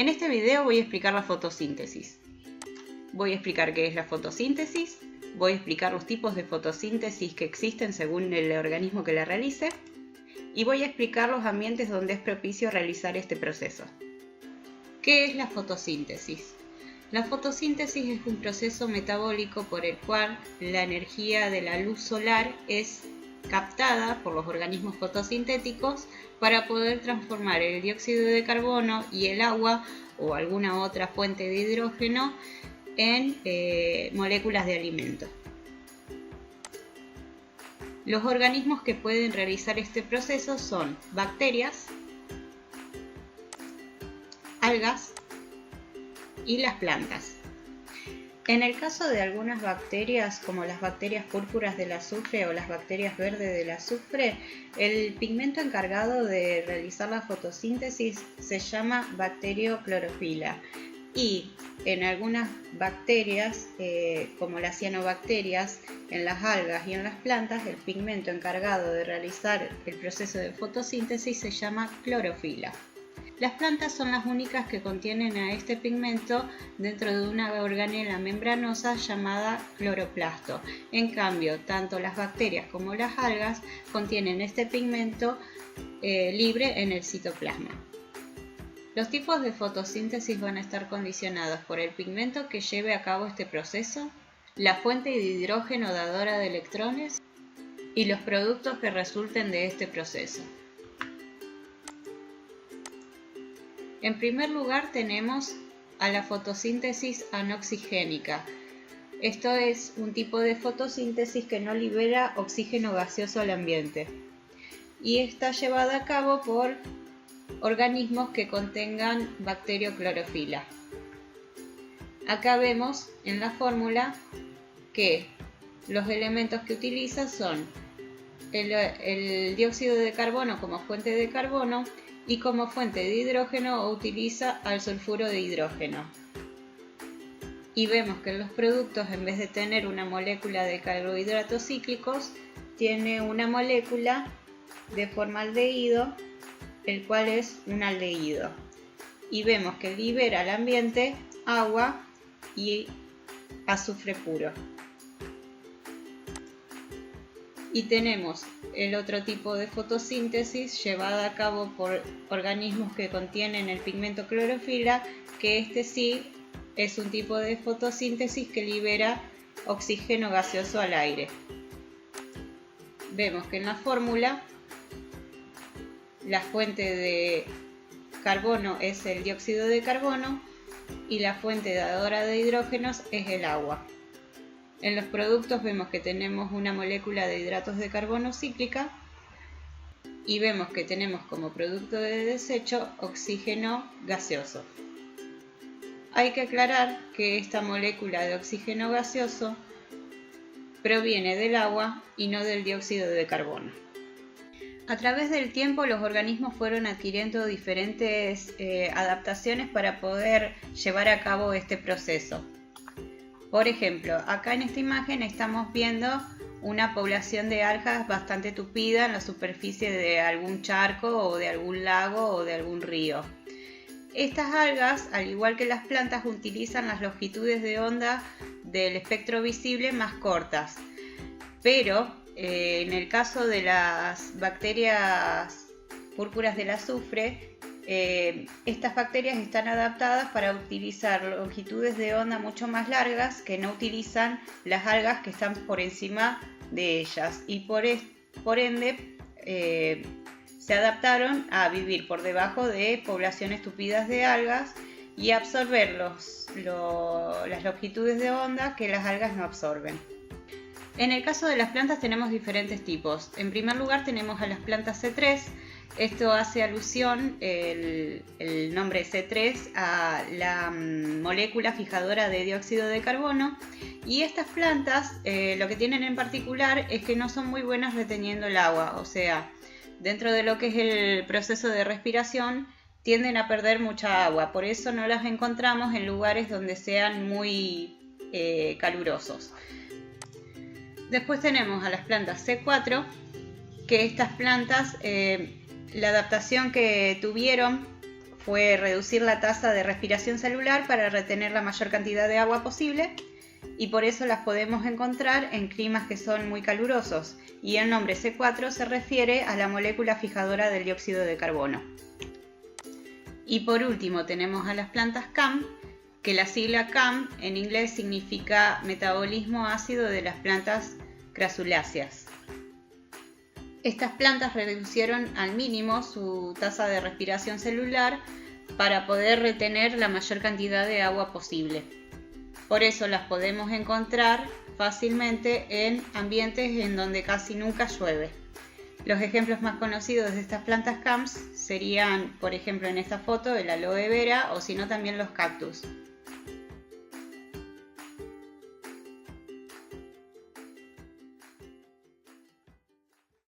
En este video voy a explicar la fotosíntesis. Voy a explicar qué es la fotosíntesis, voy a explicar los tipos de fotosíntesis que existen según el organismo que la realice y voy a explicar los ambientes donde es propicio realizar este proceso. ¿Qué es la fotosíntesis? La fotosíntesis es un proceso metabólico por el cual la energía de la luz solar es captada por los organismos fotosintéticos para poder transformar el dióxido de carbono y el agua o alguna otra fuente de hidrógeno en moléculas de alimento. Los organismos que pueden realizar este proceso son bacterias, algas y las plantas. En el caso de algunas bacterias, como las bacterias púrpuras del azufre o las bacterias verdes del azufre, el pigmento encargado de realizar la fotosíntesis se llama bacterioclorofila. Y en algunas bacterias, como las cianobacterias, en las algas y en las plantas, el pigmento encargado de realizar el proceso de fotosíntesis se llama clorofila. Las plantas son las únicas que contienen a este pigmento dentro de una organela membranosa llamada cloroplasto. En cambio, tanto las bacterias como las algas contienen este pigmento libre en el citoplasma. Los tipos de fotosíntesis van a estar condicionados por el pigmento que lleve a cabo este proceso, la fuente de hidrógeno dadora de electrones y los productos que resulten de este proceso. En primer lugar tenemos a la fotosíntesis anoxigénica. Esto es un tipo de fotosíntesis que no libera oxígeno gaseoso al ambiente y está llevada a cabo por organismos que contengan bacterioclorofila. Acá vemos en la fórmula que los elementos que utiliza son el dióxido de carbono como fuente de carbono y como fuente de hidrógeno utiliza al sulfuro de hidrógeno. Y vemos que en los productos, en vez de tener una molécula de carbohidratos cíclicos, tiene una molécula de formaldehído, el cual es un aldehído. Y vemos que libera al ambiente agua y azufre puro. Y tenemos el otro tipo de fotosíntesis llevada a cabo por organismos que contienen el pigmento clorofila, que este sí es un tipo de fotosíntesis que libera oxígeno gaseoso al aire. Vemos que en la fórmula la fuente de carbono es el dióxido de carbono y la fuente dadora de hidrógenos es el agua. En los productos vemos que tenemos una molécula de hidratos de carbono cíclica y vemos que tenemos como producto de desecho oxígeno gaseoso. Hay que aclarar que esta molécula de oxígeno gaseoso proviene del agua y no del dióxido de carbono. A través del tiempo los organismos fueron adquiriendo diferentes adaptaciones para poder llevar a cabo este proceso. Por ejemplo, acá en esta imagen estamos viendo una población de algas bastante tupida en la superficie de algún charco o de algún lago o de algún río. Estas algas, al igual que las plantas, utilizan las longitudes de onda del espectro visible más cortas, pero en el caso de las bacterias púrpuras del azufre, estas bacterias están adaptadas para utilizar longitudes de onda mucho más largas que no utilizan las algas que están por encima de ellas y por ende se adaptaron a vivir por debajo de poblaciones tupidas de algas y absorber las longitudes de onda que las algas no absorben. En el caso de las plantas tenemos diferentes tipos. En primer lugar tenemos a las plantas C3. Esto hace alusión, el nombre C3, a la molécula fijadora de dióxido de carbono. Y estas plantas lo que tienen en particular es que no son muy buenas reteniendo el agua. O sea, dentro de lo que es el proceso de respiración tienden a perder mucha agua. Por eso no las encontramos en lugares donde sean muy calurosos. Después tenemos a las plantas C4, que estas plantas, la adaptación que tuvieron fue reducir la tasa de respiración celular para retener la mayor cantidad de agua posible, y por eso las podemos encontrar en climas que son muy calurosos, y el nombre C4 se refiere a la molécula fijadora del dióxido de carbono. Y por último tenemos a las plantas CAM, que la sigla CAM en inglés significa metabolismo ácido de las plantas crasuláceas. Estas plantas reducieron al mínimo su tasa de respiración celular para poder retener la mayor cantidad de agua posible. Por eso las podemos encontrar fácilmente en ambientes en donde casi nunca llueve. Los ejemplos más conocidos de estas plantas CAMs serían, por ejemplo en esta foto, el aloe vera o si no también los cactus.